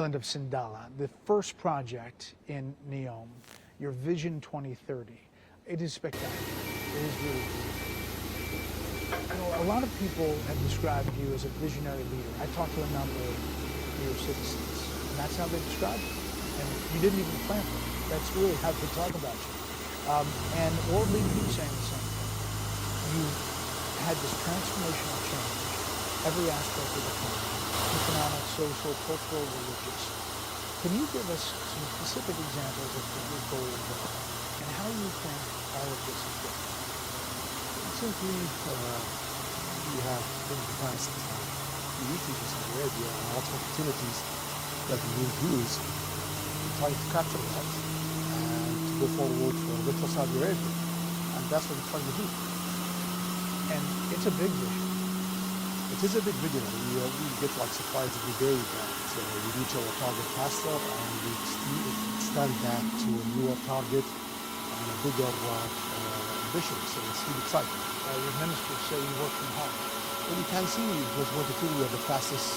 Island of Sindala, the first project in Neom, your Vision 2030. It is spectacular. It is really beautiful. You know, a lot of people have described you as a visionary leader. I talked to a number of your citizens, and that's how they described you. And you didn't even plant them. That's really how they talk about you. And world leaders are saying the same thing. You had this transformational change, every aspect of the country. Economic, social, cultural, religious. Can you give us some specific examples of what your goals are and how you think all of this is going? Simply, we have in the past meetings in Saudi Arabia and lots of opportunities that we will use to try to capture that and to go forward for a better Saudi Arabia. And that's what we're trying to do. And it's a big vision. It is a big vision. We get like surprised every day that we reach our target faster and we extend that to a newer target and a bigger ambition. So it's really exciting. Your ministers say you work from home. Well, you can see in 2022 we are the fastest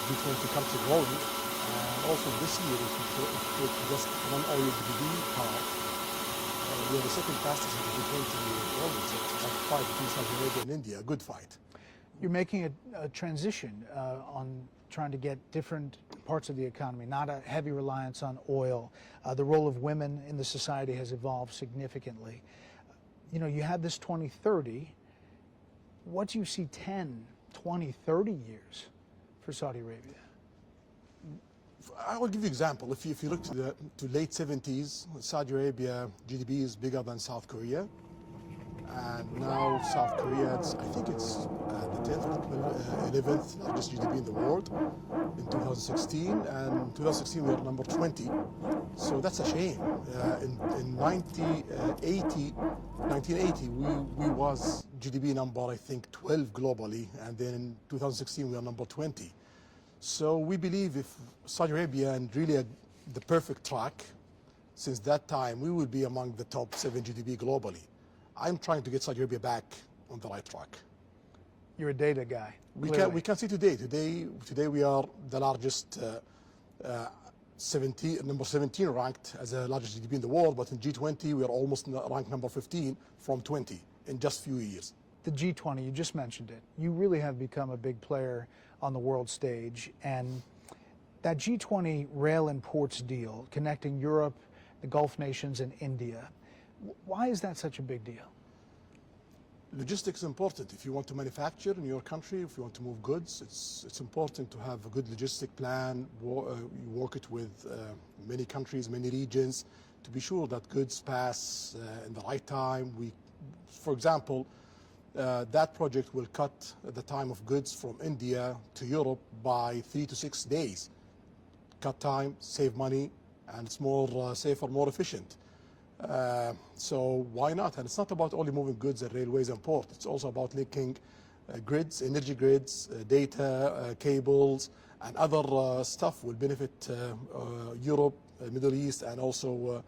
G20 country growing. And also this year, if you take just one OECD part, we are the second fastest in the G20 growing. So it's like a fight between Saudi Arabia and India, a good fight. You're making a transition on trying to get different parts of the economy, not a heavy reliance on oil. The role of women in the society has evolved significantly. You know, you have this 2030. What do you see 10, 20, 30 years for Saudi Arabia? I will give you an example. If you look to late 70s, Saudi Arabia GDP is bigger than South Korea. And now South Korea, I think it's the 10th or 11th largest GDP in the world in 2016. And in 2016 we were number 20. So that's a shame. In 1980 we was GDP number, I think, 12 globally. And then in 2016 we are number 20. So we believe if Saudi Arabia and really the perfect track, since that time we will be among the top 7 GDP globally. I'm trying to get Saudi Arabia back on the right track. You're a data guy. We can see today we are the largest, number 17 ranked as the largest GDP in the world, but in G20 we are almost ranked number 15 from 20 in just a few years. The G20, you just mentioned it. You really have become a big player on the world stage, and that G20 rail and ports deal connecting Europe, the Gulf nations, and India. Why is that such a big deal? Logistics is important. If you want to manufacture in your country, if you want to move goods, it's important to have a good logistic plan. You work it with many countries, many regions, to be sure that goods pass in the right time. For example, that project will cut the time of goods from India to Europe by 3 to 6 days. Cut time, save money, and it's more safer, more efficient. So why not? And it's not about only moving goods and railways and ports. It's also about linking grids, energy grids, data, cables, and other stuff will benefit Europe, Middle East, and also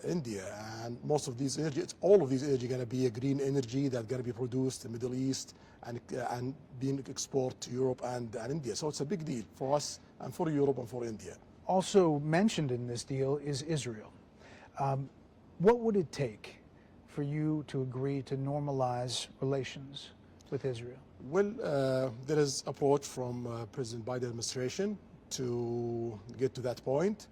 India. And most of these energy, all of these energy going to be a green energy that's going to be produced in the Middle East and being exported to Europe and India. So it's a big deal for us and for Europe and for India. Also mentioned in this deal is Israel. What would it take for you to agree to normalize relations with Israel? Well, there is approach from President Biden administration to get to that point.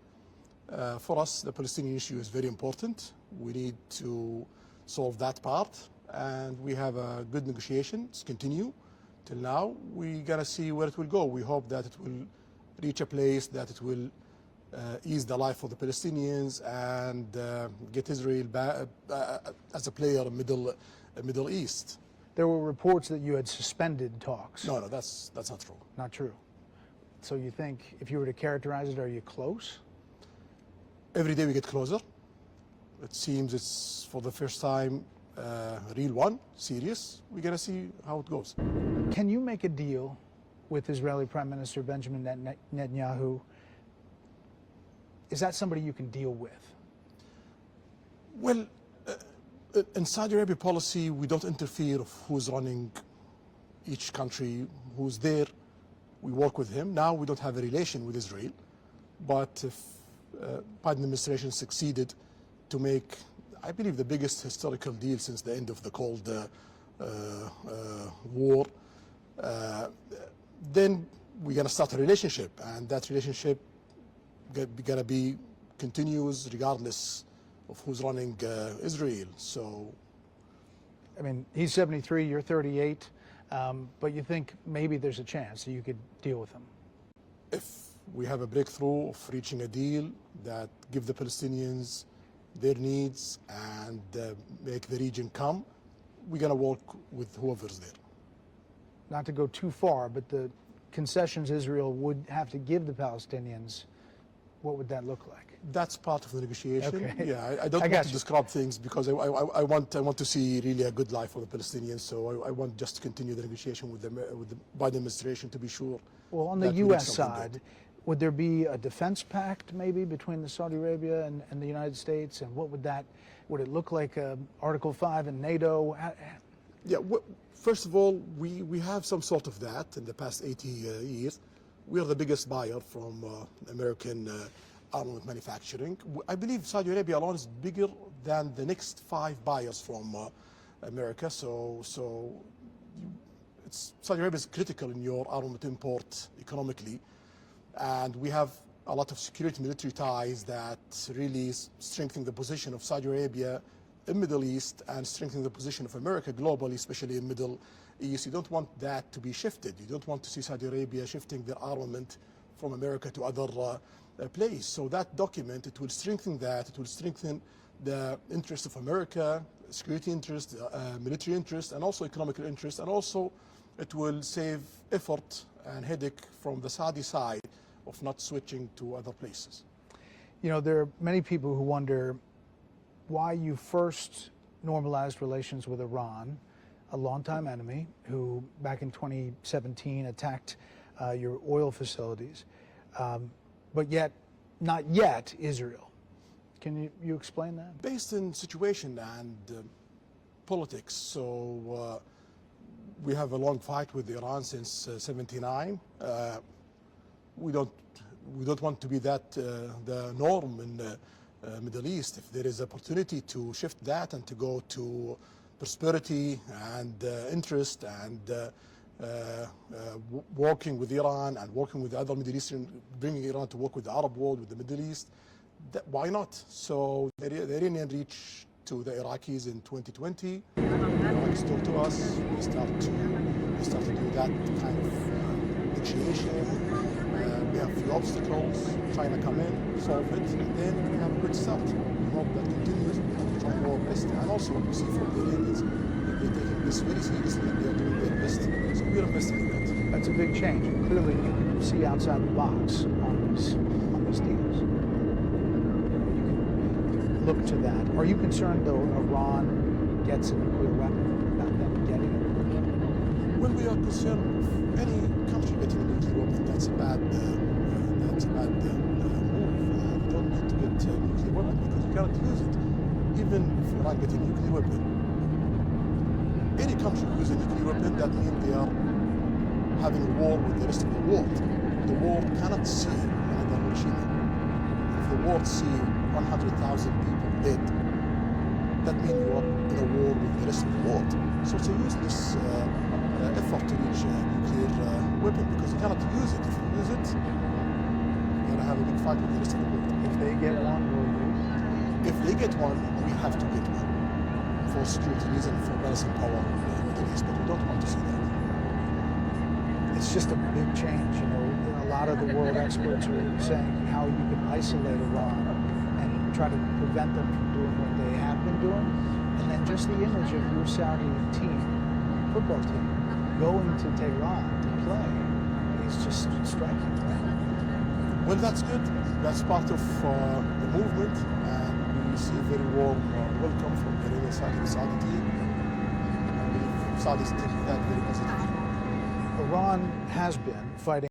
For us, the Palestinian issue is very important. We need to solve that part, and we have a good negotiations continue till now. We gotta see where it will go. We hope that it will reach a place that it will ease the life for the Palestinians and get Israel back, as a player in Middle East. There were reports that you had suspended talks. No, that's not true. Not true. So you think, if you were to characterize it, are you close? Every day we get closer. It seems it's for the first time a real one, serious. We're gonna see how it goes. Can you make a deal with Israeli Prime Minister Benjamin Netanyahu? Is that somebody you can deal with? Well, in Saudi Arabia policy, we don't interfere of who's running each country, who's there. We work with him. Now we don't have a relation with Israel, but if Biden administration succeeded to make, I believe, the biggest historical deal since the end of the Cold War, then we're going to start a relationship, and that relationship going to be continuous regardless of who's running Israel. So, I mean, he's 73, you're 38, but you think maybe there's a chance that you could deal with him? If we have a breakthrough of reaching a deal that give the Palestinians their needs and make the region come, we're going to work with whoever's there. Not to go too far, but the concessions Israel would have to give the Palestinians, what would that look like? That's part of the negotiation. Okay. Yeah, I don't want to describe things because I want to see really a good life for the Palestinians. So I want just to continue the negotiation with the Biden administration to be sure. Well, on the U.S. side, would there be a defense pact maybe between Saudi Arabia and the United States? And what would it look like, Article 5 in NATO? Yeah, first of all, we have some sort of that in the past 80 years. We are the biggest buyer from American armament manufacturing. I believe Saudi Arabia alone is bigger than the next 5 buyers from America. So Saudi Arabia is critical in your armament import economically. And we have a lot of security military ties that really strengthen the position of Saudi Arabia in Middle East and strengthen the position of America globally, especially in Middle East. You don't want that to be shifted. You don't want to see Saudi Arabia shifting their armament from America to other place. So that document, it will strengthen that. It will strengthen the interest of America, security interest, military interest, and also economical interest. And also it will save effort and headache from the Saudi side of not switching to other places. You know, there are many people who wonder why you first normalized relations with Iran, a longtime enemy who back in 2017 attacked your oil facilities, but yet not yet Israel. Can you explain that? Based on situation and politics, so we have a long fight with Iran since '79. We don't want to be that the norm in the Middle East. If there is opportunity to shift that and to go to prosperity and interest and working with Iran and working with the other Middle Eastern, bringing Iran to work with the Arab world, with the Middle East, why not? So the Iranian reached to the Iraqis in 2020. The Iraqis talked to us. We started to do that kind of negotiation. We have a few obstacles, China come in, solve it, and then we have a good start. We hope that continues. We have to try our best. And also what we see from the Iranians, they're taking this very seriously and they're doing their best. So we're investing in that. That's a big change. Clearly you can see outside the box on these deals. You can look to that. Are you concerned though Iran gets a nuclear weapon, about them getting it? Well, we are concerned if any country getting a nuclear weapon, that's a bad move. You don't need to get a nuclear weapon because you cannot use it. Even if you're not getting a nuclear weapon, any country who uses a nuclear weapon, that means they are having a war with the rest of the world. The world cannot see another Hiroshima. If the world see 100,000 people dead, that means you are in a war with the rest of the world. So it's a useless effort to reach a nuclear weapon because you cannot use it. If you use it, you're going to have a big fight with the rest of the world. If they get one, will you? If they get one, we have to get one for security reasons, for balancing power in the Middle East, but we don't want to see that. It's just a big change, you know. A lot of the world experts are saying how you can isolate Iran and try to prevent them from doing what they have been doing. And then just the image of your Saudi team, football team, going to Tehran to play is just striking. Well, that's good. That's part of the movement, and we see a very warm welcome from the Iranian side of the Saudi team. I believe Saudis take that very positively. Iran has been fighting